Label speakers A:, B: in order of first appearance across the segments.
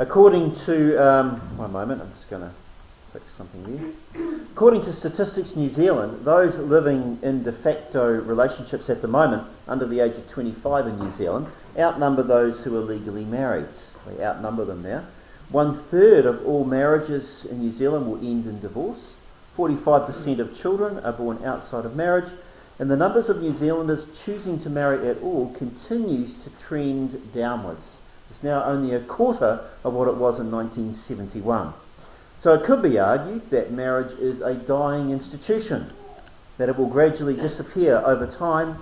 A: According to, one moment, I'm just going to fix something there. According to Statistics New Zealand, those living in de facto relationships at the moment under the age of 25 in New Zealand outnumber those who are legally married. They outnumber them now. 1/3 of all marriages in New Zealand will end in divorce. 45% of children are born outside of marriage, and the numbers of New Zealanders choosing to marry at all continues to trend downwards. It's now only a quarter of what it was in 1971. So it could be argued that marriage is a dying institution, that it will gradually disappear over time,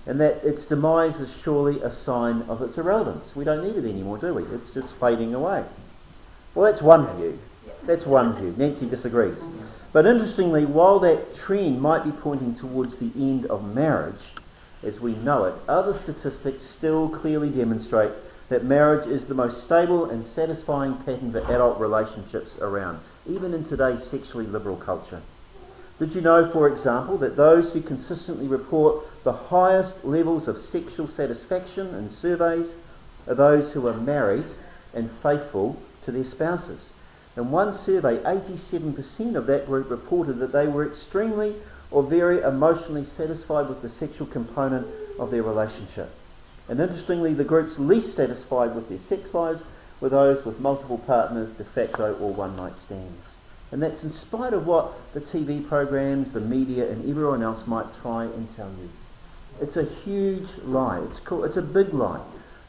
A: and that its demise is surely a sign of its irrelevance. We don't need it anymore, do we? It's just fading away. Well, that's one view. That's one view. Nancy disagrees. But interestingly, while that trend might be pointing towards the end of marriage, as we know it, other statistics still clearly demonstrate that marriage is the most stable and satisfying pattern for adult relationships around, even in today's sexually liberal culture. Did you know, for example, that those who consistently report the highest levels of sexual satisfaction in surveys are those who are married and faithful to their spouses? In one survey, 87% of that group reported that they were extremely or very emotionally satisfied with the sexual component of their relationship. And interestingly, the groups least satisfied with their sex lives were those with multiple partners, de facto or one-night stands. And that's in spite of what the TV programs, the media and everyone else might try and tell you. It's a huge lie. It's a big lie.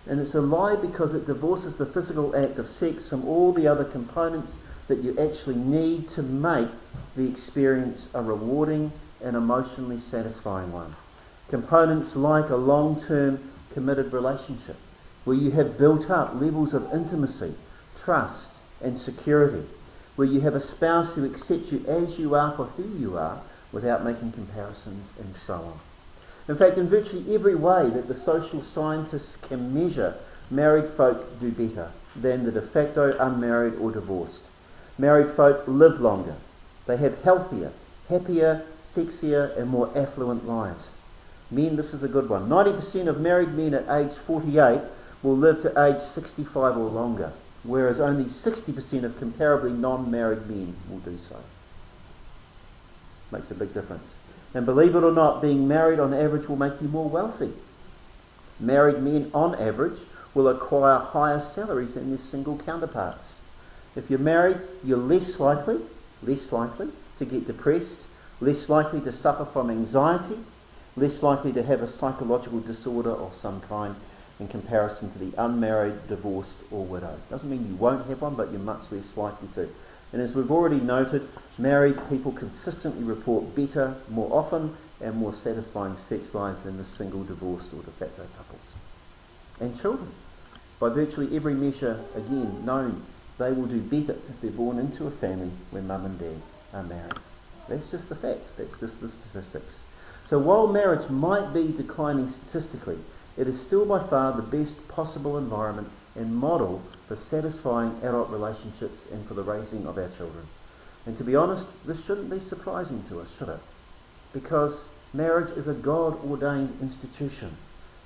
A: And it's a lie because it divorces the physical act of sex from all the other components that you actually need to make the experience a rewarding and emotionally satisfying one. Components like a long-term committed relationship, where you have built up levels of intimacy, trust and security, where you have a spouse who accepts you as you are for who you are without making comparisons and so on. In fact, in virtually every way that the social scientists can measure, married folk do better than the de facto unmarried or divorced. Married folk live longer. They have healthier, happier, sexier and more affluent lives. Men, this is a good one. 90% of married men at age 48 will live to age 65 or longer, whereas only 60% of comparably non-married men will do so. Makes a big difference. And believe it or not, being married on average will make you more wealthy. Married men on average will acquire higher salaries than their single counterparts. If you're married, you're less likely to get depressed, less likely to suffer from anxiety, less likely to have a psychological disorder of some kind in comparison to the unmarried, divorced or widowed. Doesn't mean you won't have one, but you're much less likely to. And as we've already noted, married people consistently report better, more often and more satisfying sex lives than the single, divorced or de facto couples. And children, by virtually every measure again known, they will do better if they're born into a family where mum and dad are married. That's just the facts, that's just the statistics. So while marriage might be declining statistically, it is still by far the best possible environment and model for satisfying adult relationships and for the raising of our children. And to be honest, this shouldn't be surprising to us, should it? Because marriage is a God-ordained institution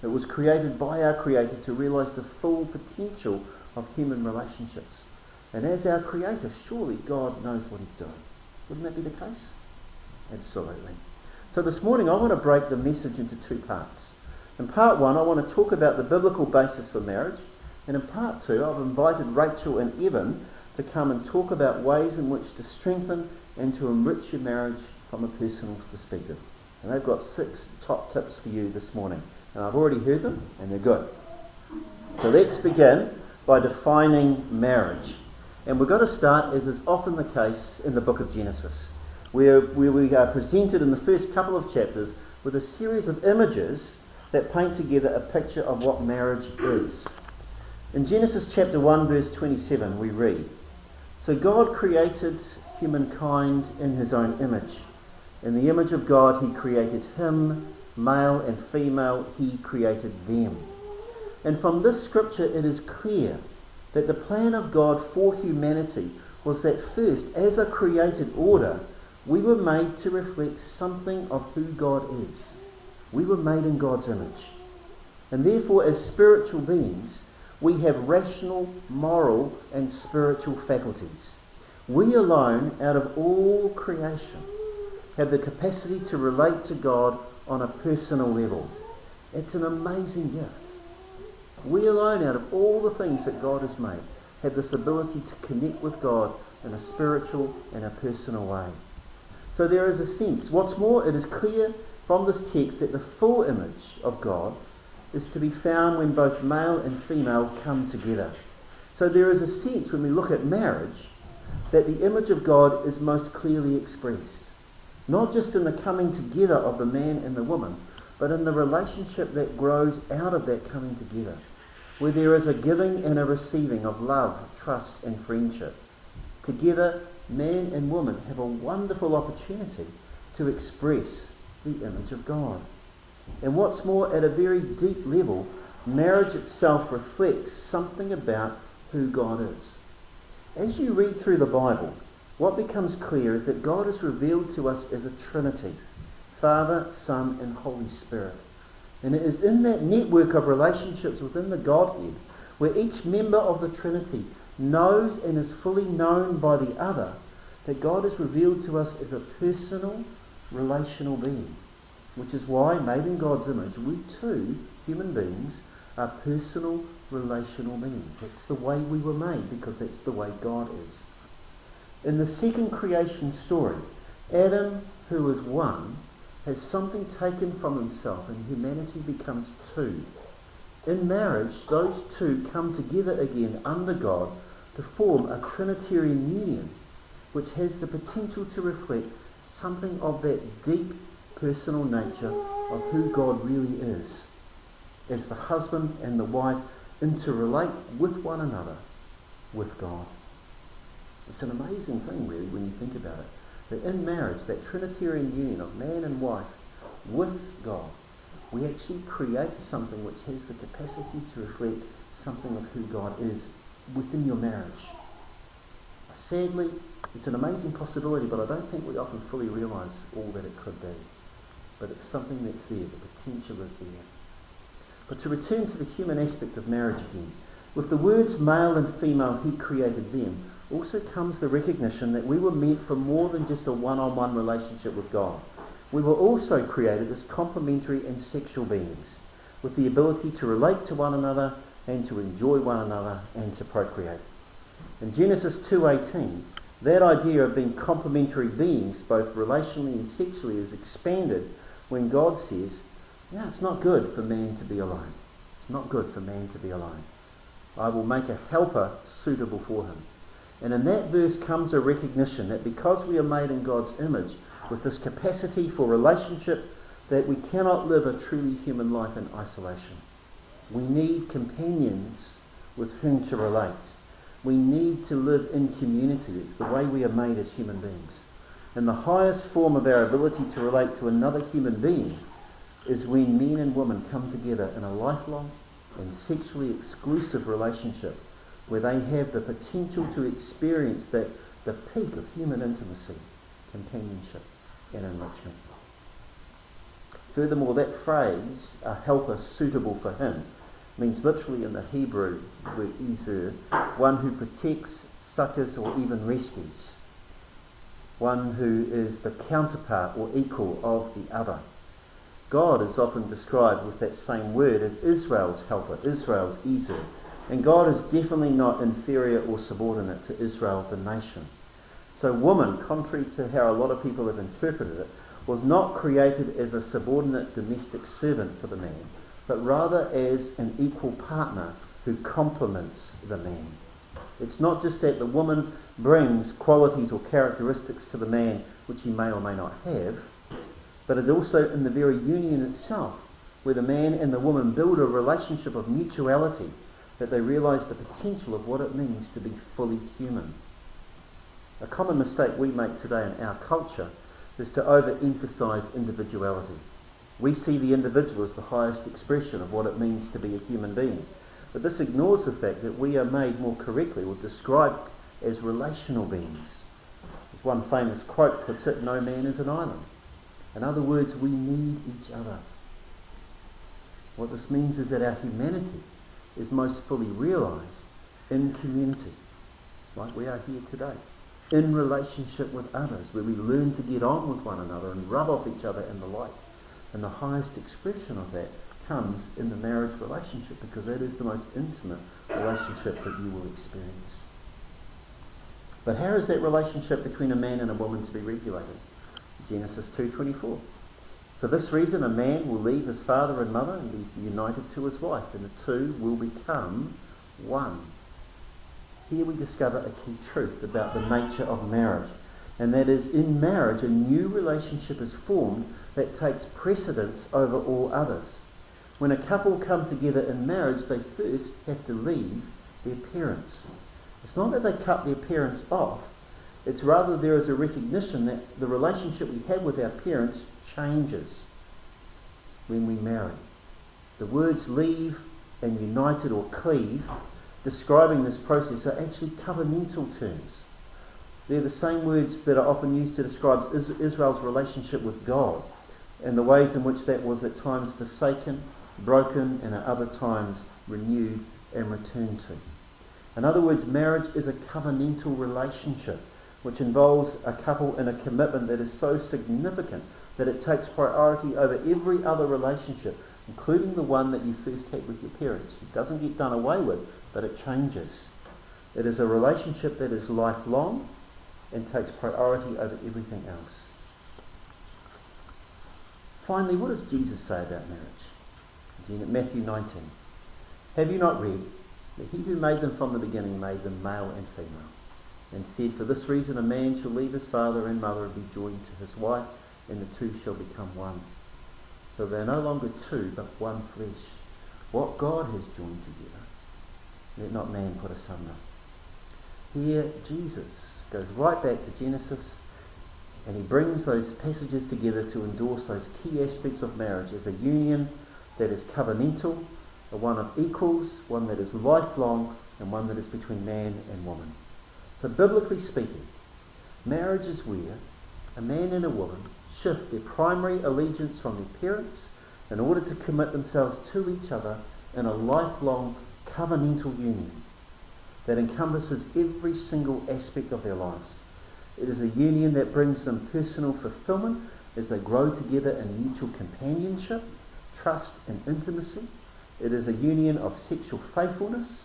A: that was created by our Creator to realise the full potential of human relationships. And as our Creator, surely God knows what He's doing. Wouldn't that be the case? Absolutely. So this morning I want to break the message into two parts. In part one, I want to talk about the biblical basis for marriage. And in part two, I've invited Rachel and Evan to come and talk about ways in which to strengthen and to enrich your marriage from a personal perspective. And they've got 6 top tips for you this morning. And I've already heard them, and they're good. So let's begin by defining marriage. And we're going to start, as is often the case, in the book of Genesis, where we are presented in the first couple of chapters with a series of images that paint together a picture of what marriage is. In Genesis chapter 1 verse 27 we read, "So God created humankind in His own image. In the image of God He created him, male and female He created them." And from this scripture it is clear that the plan of God for humanity was that first, as a created order, we were made to reflect something of who God is. We were made in God's image. And therefore, as spiritual beings, We have rational, moral and spiritual faculties. We alone, out of all creation, have the capacity to relate to God on a personal level. It's an amazing gift. We alone, out of all the things that God has made, have this ability to connect with God in a spiritual and a personal way. So there is a sense. What's more, it is clear from this text that the full image of God is to be found when both male and female come together. So there is a sense when we look at marriage that the image of God is most clearly expressed. Not just in the coming together of the man and the woman, but in the relationship that grows out of that coming together, where there is a giving and a receiving of love, trust and friendship. Together, man and woman have a wonderful opportunity to express the image of God. And what's more, at a very deep level, marriage itself reflects something about who God is. As you read through the Bible, what becomes clear is that God is revealed to us as a Trinity, Father, Son and Holy Spirit. And it is in that network of relationships within the Godhead where each member of the Trinity knows and is fully known by the other that God is revealed to us as a personal, relational being. Which is why, made in God's image, we too, human beings, are personal, relational beings. That's the way we were made, because that's the way God is. In the second creation story, Adam, who is one, has something taken from himself and humanity becomes two. In marriage, those two come together again under God to form a Trinitarian union, which has the potential to reflect something of that deep personal nature of who God really is, as the husband and the wife interrelate with one another with God. It's an amazing thing, really, when you think about it, that in marriage, that Trinitarian union of man and wife with God, we actually create something which has the capacity to reflect something of who God is within your marriage. Sadly, it's an amazing possibility, but I don't think we often fully realise all that it could be. But it's something that's there, the potential is there. But to return to the human aspect of marriage again, with the words male and female, he created them, also comes the recognition that we were meant for more than just a one-on-one relationship with God. We were also created as complementary and sexual beings, with the ability to relate to one another and to enjoy one another and to procreate. In Genesis 2:18, that idea of being complementary beings, both relationally and sexually, is expanded when God says, it's not good for man to be alone. It's not good for man to be alone. I will make a helper suitable for him. And in that verse comes a recognition that because we are made in God's image, with this capacity for relationship, that we cannot live a truly human life in isolation. We need companions with whom to relate. We need to live in community. It's the way we are made as human beings. And the highest form of our ability to relate to another human being is when men and women come together in a lifelong and sexually exclusive relationship where they have the potential to experience the peak of human intimacy, companionship and enrichment. Furthermore, that phrase, a helper suitable for him, means literally in the Hebrew word ezer, one who protects, succours or even rescues. One who is the counterpart or equal of the other. God is often described with that same word as Israel's helper, Israel's ezer. And God is definitely not inferior or subordinate to Israel, the nation. So woman, contrary to how a lot of people have interpreted it, was not created as a subordinate domestic servant for the man, but rather as an equal partner who complements the man. It's not just that the woman brings qualities or characteristics to the man which he may or may not have, but it also in the very union itself, where the man and the woman build a relationship of mutuality, that they realise the potential of what it means to be fully human. A common mistake we make today in our culture is to overemphasise individuality. We see the individual as the highest expression of what it means to be a human being. But this ignores the fact that we are made more correctly or described as relational beings. As one famous quote puts it, no man is an island. In other words, we need each other. What this means is that our humanity is most fully realised in community, like we are here today, in relationship with others, where we learn to get on with one another and rub off each other and the like. And the highest expression of that comes in the marriage relationship, because that is the most intimate relationship that you will experience. But how is that relationship between a man and a woman to be regulated? Genesis 2:24. For this reason a man will leave his father and mother and be united to his wife, and the two will become one. Here we discover a key truth about the nature of marriage, and that is, in marriage a new relationship is formed that takes precedence over all others. When a couple come together in marriage, they first have to leave their parents. It's not that they cut their parents off, it's rather there is a recognition that the relationship we have with our parents changes when we marry. The words leave and united or cleave, describing this process, are actually covenantal terms. They're the same words that are often used to describe Israel's relationship with God, and the ways in which that was at times forsaken, broken, and at other times renewed and returned to. In other words, marriage is a covenantal relationship which involves a couple in a commitment that is so significant that it takes priority over every other relationship, including the one that you first had with your parents. It doesn't get done away with, but it changes. It is a relationship that is lifelong and takes priority over everything else. Finally, what does Jesus say about marriage? Matthew 19. Have you not read that he who made them from the beginning made them male and female, and said, for this reason a man shall leave his father and mother and be joined to his wife, and the two shall become one. So they are no longer two, but one flesh. What God has joined together, let not man put asunder. Here Jesus goes right back to Genesis, and he brings those passages together to endorse those key aspects of marriage as a union that is covenantal, a one of equals, one that is lifelong, and one that is between man and woman. So biblically speaking, marriage is where a man and a woman shift their primary allegiance from their parents in order to commit themselves to each other in a lifelong covenantal union that encompasses every single aspect of their lives. It is a union that brings them personal fulfillment as they grow together in mutual companionship, trust and intimacy. It is a union of sexual faithfulness,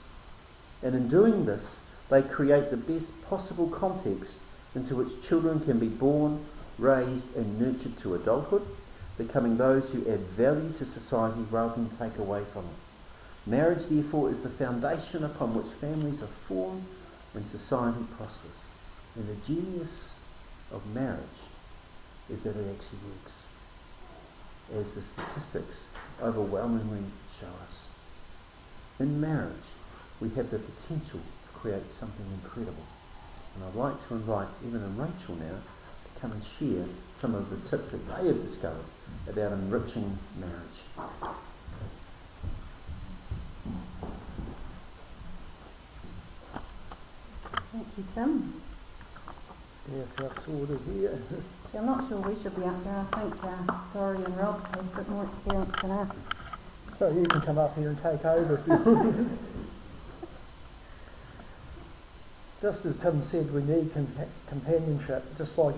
A: and in doing this they create the best possible context into which children can be born, raised and nurtured to adulthood, becoming those who add value to society rather than take away from it. Marriage, therefore, is the foundation upon which families are formed and society prospers. And the genius of marriage is that it actually works, as the statistics overwhelmingly show us. In marriage, we have the potential to create something incredible. And I'd like to invite Evan and Rachel now to come and share some of the tips that they have discovered about enriching marriage.
B: Thank you, Tim.
C: Yes, that's sort of here.
B: See, I'm not sure we should be up there. I think Dory and Rob have a bit more experience than us.
C: So you can come up here and take over if you want. Just as Tim said, we need companionship, just like,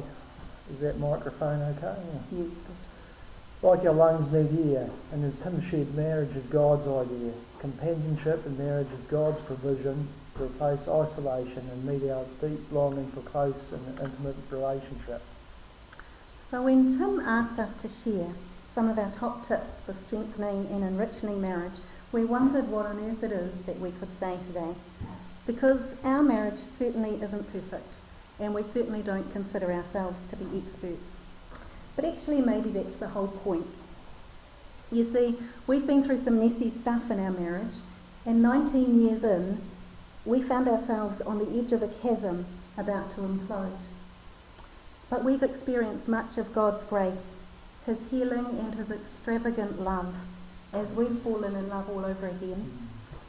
C: is that microphone okay?
B: Yeah.
C: Like our lungs need air, and as Tim shared, marriage is God's idea. Companionship in marriage is God's provision to replace isolation and meet our deep longing for close and intimate relationship.
B: So when Tim asked us to share some of our top tips for strengthening and enriching marriage, we wondered what on earth it is that we could say today. Because our marriage certainly isn't perfect, and we certainly don't consider ourselves to be experts. But actually maybe that's the whole point. You see, we've been through some messy stuff in our marriage, and 19 years in, we found ourselves on the edge of a chasm about to implode. But we've experienced much of God's grace, His healing and His extravagant love, as we've fallen in love all over again,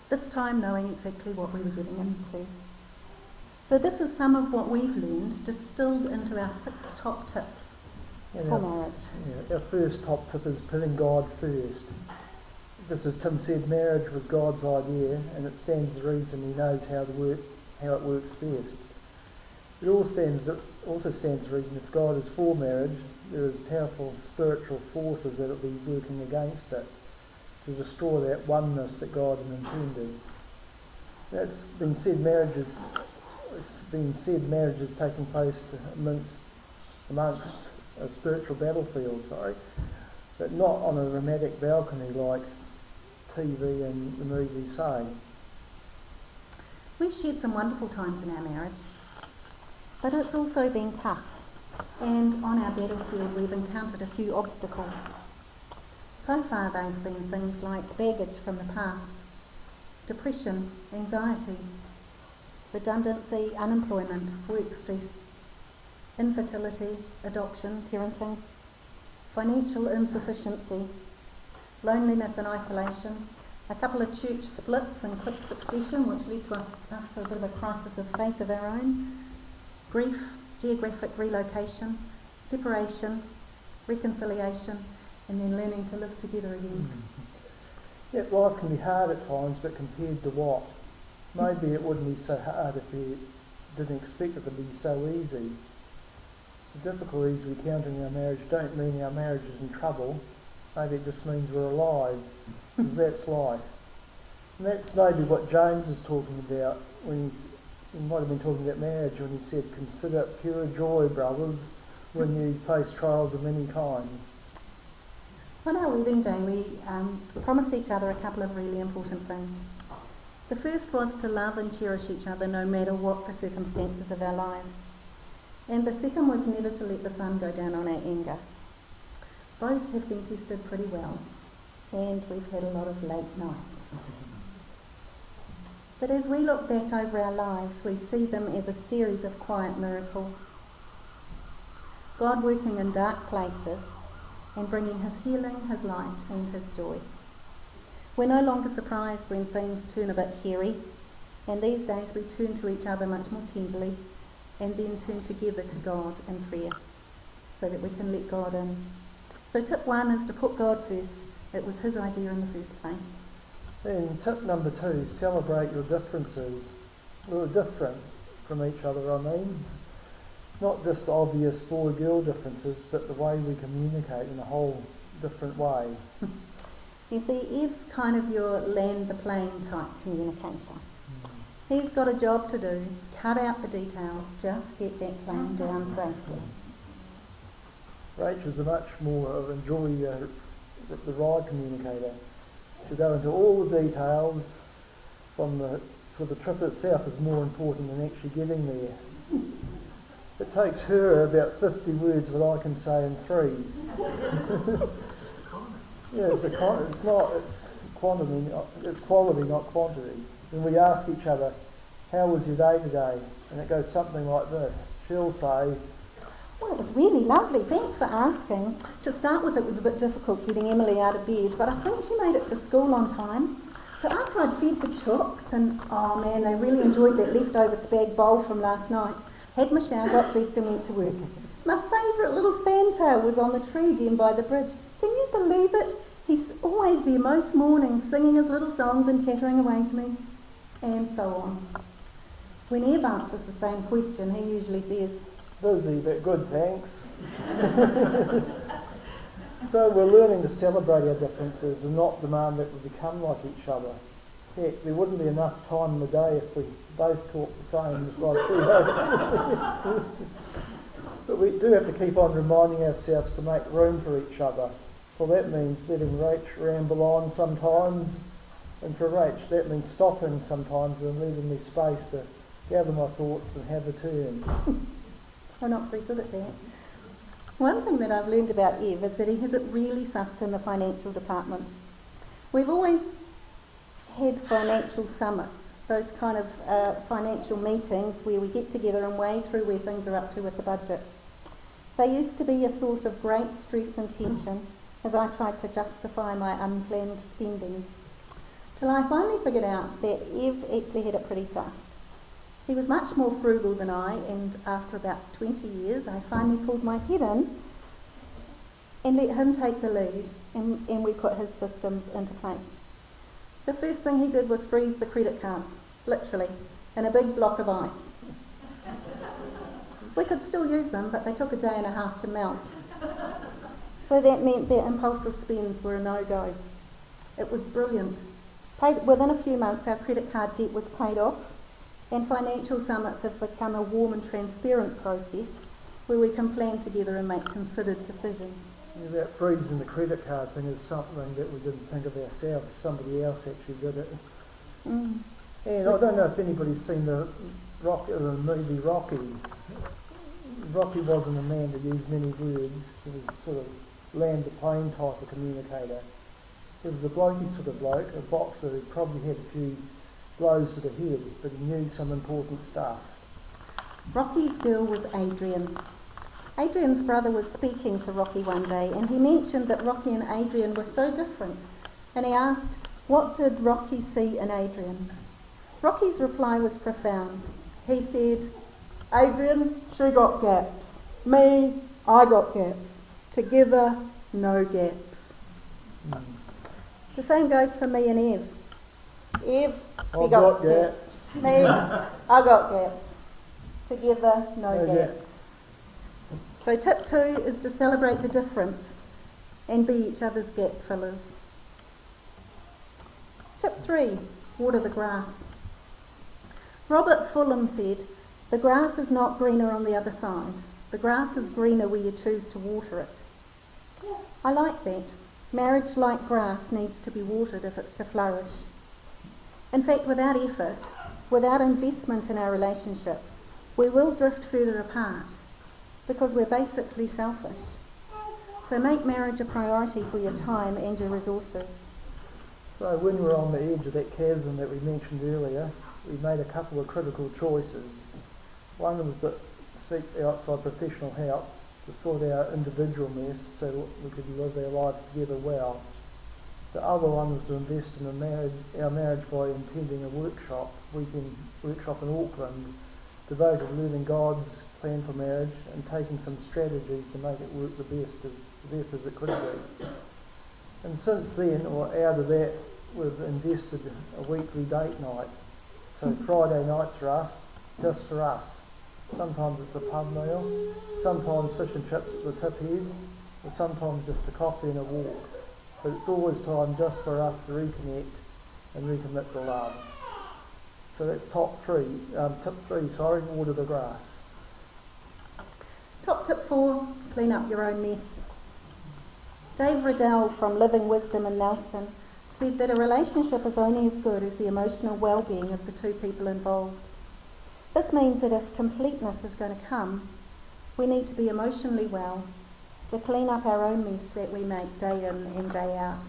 B: this time knowing exactly what we were getting into. So this is some of what we've learned, distilled into our 6 top tips for marriage.
C: Our first top tip is putting God first. just as Tim said, marriage was God's idea, and it stands to reason He knows how it works best. It also stands to reason if God is for marriage, there is powerful spiritual forces that will be working against it to destroy that oneness that God had intended. It's been said marriages taking place amongst a spiritual battlefield, but not on a romantic balcony like TV and the movies say.
B: We've shared some wonderful times in our marriage, but it's also been tough, and on our battlefield we've encountered a few obstacles. So far they've been things like baggage from the past, depression, anxiety, redundancy, unemployment, work stress, infertility, adoption, parenting, financial insufficiency, loneliness and isolation, a couple of church splits in quick succession which led to us to a bit of a crisis of faith of our own, grief, geographic relocation, separation, reconciliation, and then learning to live together again.
C: Yeah, life can be hard at times, but compared to what? Maybe it wouldn't be so hard if we didn't expect it to be so easy. The difficulties we encounter in our marriage don't mean our marriage is in trouble. Maybe it just means we're alive, because that's life. And that's maybe what James is talking about when he might have been talking about marriage when he said, "Consider it pure joy, brothers, when you face trials of many kinds."
B: On our wedding day, we promised each other a couple of really important things. The first was to love and cherish each other no matter what the circumstances of our lives. And the second was never to let the sun go down on our anger. Both have been tested pretty well, and we've had a lot of late nights. But as we look back over our lives, we see them as a series of quiet miracles. God working in dark places and bringing His healing, His light and His joy. We're no longer surprised when things turn a bit hairy, and these days we turn to each other much more tenderly and then turn together to God in prayer so that we can let God in. So tip 1 is to put God first. It was His idea in the first place.
C: And tip number 2, celebrate your differences. We're different from each other, not just obvious boy-girl differences, but the way we communicate in a whole different way.
B: You see, Ev's kind of your land the plane type communicator. He's got a job to do, cut out the detail, just get that plane down safely.
C: Rachel's a much more enjoy the ride communicator. She'll go into all the details for the trip itself is more important than actually getting there. It takes her about 50 words what I can say in 3. Yeah, it's quality, not quantity. When we ask each other, "How was your day today?" and it goes something like this. She'll say,
B: "Well, it was really lovely, thanks for asking. To start with, it was a bit difficult getting Emily out of bed, but I think she made it to school on time. So after I'd fed the chooks, and oh man, they really enjoyed that leftover spag bowl from last night, had my shower, got dressed and went to work. My favourite little fantail was on the tree again by the bridge. Can you believe it? He's always there most mornings, singing his little songs and chattering away to me," and so on. When Ev answers the same question, he usually says,
C: "Busy, but good, thanks." So we're learning to celebrate our differences and not demand that we become like each other. Heck, there wouldn't be enough time in the day if we both talked the same as like 3 hours. But we do have to keep on reminding ourselves to make room for each other. Well, that means letting Rach ramble on sometimes, and for Rach that means stopping sometimes and leaving me space to gather my thoughts and have a turn.
B: I'm not very good at that. One thing that I've learned about Ev is that he has it really sussed in the financial department. We've always had financial summits, those kind of financial meetings where we get together and wade through where things are up to with the budget. They used to be a source of great stress and tension as I tried to justify my unplanned spending, till I finally figured out that Ev actually had it pretty sussed. He was much more frugal than I, and after about 20 years I finally pulled my head in and let him take the lead, and we put his systems into place. The first thing he did was freeze the credit cards, literally, in a big block of ice. We could still use them, but they took a day and a half to melt. So that meant that impulsive spends were a no-go. It was brilliant. Within a few months, our credit card debt was paid off, and financial summits have become a warm and transparent process where we can plan together and make considered decisions.
C: Yeah, that freezing the credit card thing is something that we didn't think of ourselves. Somebody else actually did it. And I don't know if anybody's seen the movie Rocky. Rocky wasn't a man to use many words. He was sort of land the plane type of communicator. He was a blokey sort of bloke, a boxer who probably had a few blows to the head, but he knew some important stuff.
B: Rocky's girl was Adrian. Adrian's brother was speaking to Rocky one day, and he mentioned that Rocky and Adrian were so different, and he asked, what did Rocky see in Adrian? Rocky's reply was profound. He said, Adrian, she got gaps. Me, I got gaps. Together, no gaps. The same goes for me and Eve. Eve, you got gaps. Me, I got gaps. Together, no gaps. So tip 2 is to celebrate the difference and be each other's gap fillers. Tip 3, water the grass. Robert Fulham said, the grass is not greener on the other side. The grass is greener where you choose to water it. I like that. Marriage, like grass, needs to be watered if it's to flourish. In fact, without effort, without investment in our relationship, we will drift further apart because we're basically selfish. So make marriage a priority for your time and your resources.
C: So when we were on the edge of that chasm that we mentioned earlier, we made a couple of critical choices. One was to seek outside professional help to sort our individual mess so that we could live our lives together well. The other one was to invest in our marriage by attending a weekend workshop in Auckland, devoted to learning God's plan for marriage and taking some strategies to make it work the best as it could be. And since then, or out of that, we've invested a weekly date night. So Friday nights for us, just for us. Sometimes it's a pub meal, sometimes fish and chips at the tip head, or sometimes just a coffee and a walk. But it's always time just for us to reconnect and recommit to love. So that's tip 3, water the grass.
B: Top tip 4, clean up your own mess. Dave Riddell from Living Wisdom in Nelson said that a relationship is only as good as the emotional well-being of the two people involved. This means that if completeness is going to come, we need to be emotionally well to clean up our own mess that we make day in and day out.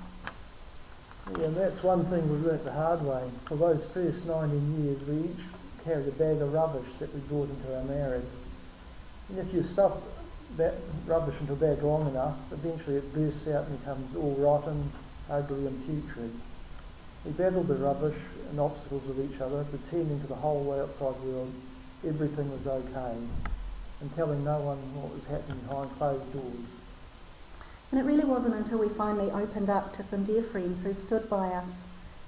C: Yeah, and that's one thing we learnt the hard way. For those first 19 years, we each carried a bag of rubbish that we brought into our marriage. And if you stuff that rubbish into a bag long enough, eventually it bursts out and becomes all rotten, ugly and putrid. We battled the rubbish and obstacles with each other, pretending to the whole outside world everything was okay, and telling no one what was happening behind closed doors.
B: And it really wasn't until we finally opened up to some dear friends who stood by us,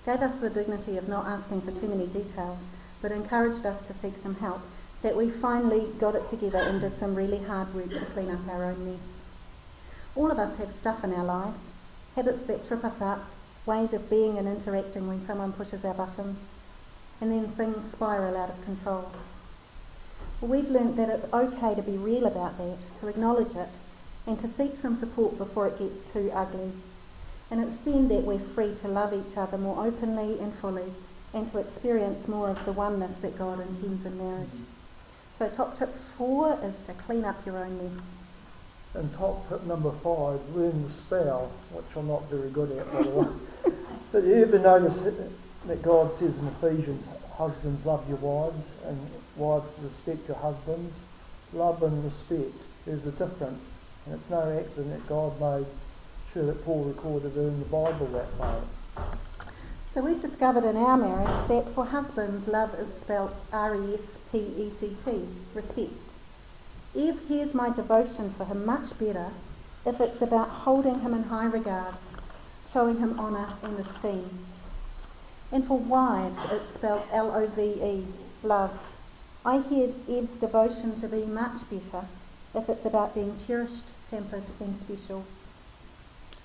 B: gave us the dignity of not asking for too many details, but encouraged us to seek some help, that we finally got it together and did some really hard work to clean up our own mess. All of us have stuff in our lives, habits that trip us up, ways of being and interacting when someone pushes our buttons, and then things spiral out of control. Well, we've learnt that it's okay to be real about that, to acknowledge it, and to seek some support before it gets too ugly. And it's then that we're free to love each other more openly and fully, and to experience more of the oneness that God intends in marriage. So top tip 4 is to clean up your own mess.
C: And top tip number 5, learn the spell, which I'm not very good at, by the way. But you ever notice that God says in Ephesians, husbands, love your wives, and wives, respect your husbands? Love and respect. There's a difference, and it's no accident that God made sure that Paul recorded it in the Bible that way.
B: So we've discovered in our marriage that for husbands, love is spelt R-E-S-P-E-C-T, respect. Eve hears my devotion for him much better if it's about holding him in high regard, showing him honour and esteem. And for wives, it's spelled L-O-V-E, love. I hear Ed's devotion to be much better if it's about being cherished, pampered and special.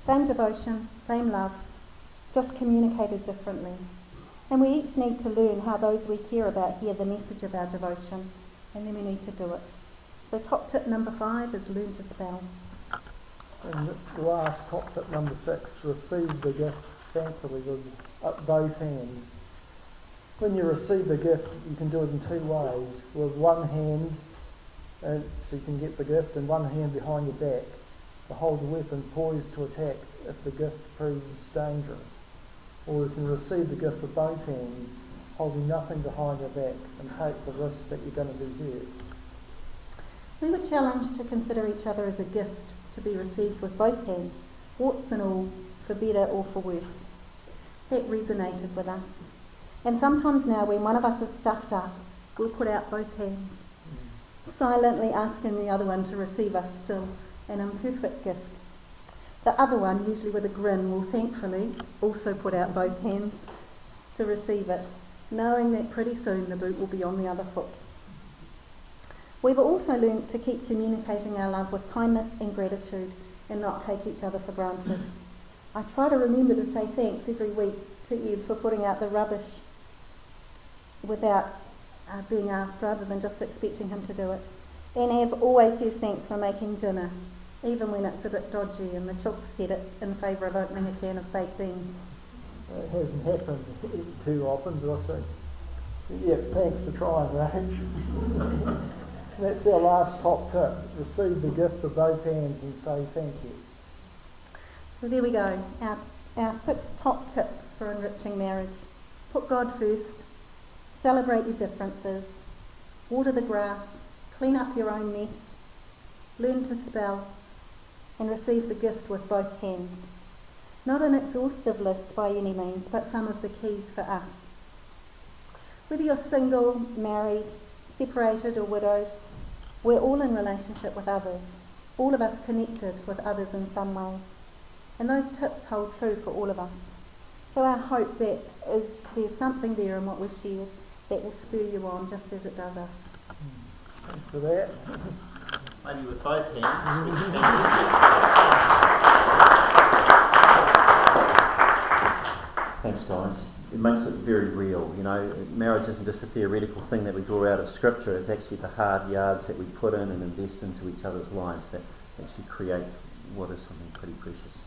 B: Same devotion, same love, just communicated differently. And we each need to learn how those we care about hear the message of our devotion, and then we need to do it. So top tip number 5 is learn to spell.
C: And the last top tip number 6, receive the gift thankfully with both hands. When you receive the gift, you can do it in 2 ways. With one hand, so you can get the gift, and one hand behind your back to hold the weapon poised to attack if the gift proves dangerous. Or you can receive the gift with both hands, holding nothing behind your back, and take the risk that you're going to be hurt.
B: We were challenged to consider each other as a gift to be received with both hands, warts and all, for better or for worse. That resonated with us. And sometimes now, when one of us is stuffed up, we'll put out both hands, silently asking the other one to receive us still, an imperfect gift. The other one, usually with a grin, will thankfully also put out both hands to receive it, knowing that pretty soon the boot will be on the other foot. We've also learnt to keep communicating our love with kindness and gratitude and not take each other for granted. I try to remember to say thanks every week to Ed for putting out the rubbish without being asked, rather than just expecting him to do it. And Ev always says thanks for making dinner, even when it's a bit dodgy and the chooks get it in favour of opening a can of baked beans.
C: It hasn't happened too often, but I say, yeah, thanks for trying, Rach. That's our last top tip. Receive the gift with both hands and say thank you.
B: So there we go, our 6 top tips for enriching marriage. Put God first, celebrate your differences, water the grass, clean up your own mess, learn to spell, and receive the gift with both hands. Not an exhaustive list by any means, but some of the keys for us. Whether you're single, married, separated or widowed, we're all in relationship with others, all of us connected with others in some way. And those tips hold true for all of us. So our hope that is there's something there in what we've shared that will spur you on just as it does us.
C: Thanks for that.
A: Maybe with both hands. Thanks, guys. It makes it very real. You know, marriage isn't just a theoretical thing that we draw out of Scripture. It's actually the hard yards that we put in and invest into each other's lives that actually create what is something pretty precious.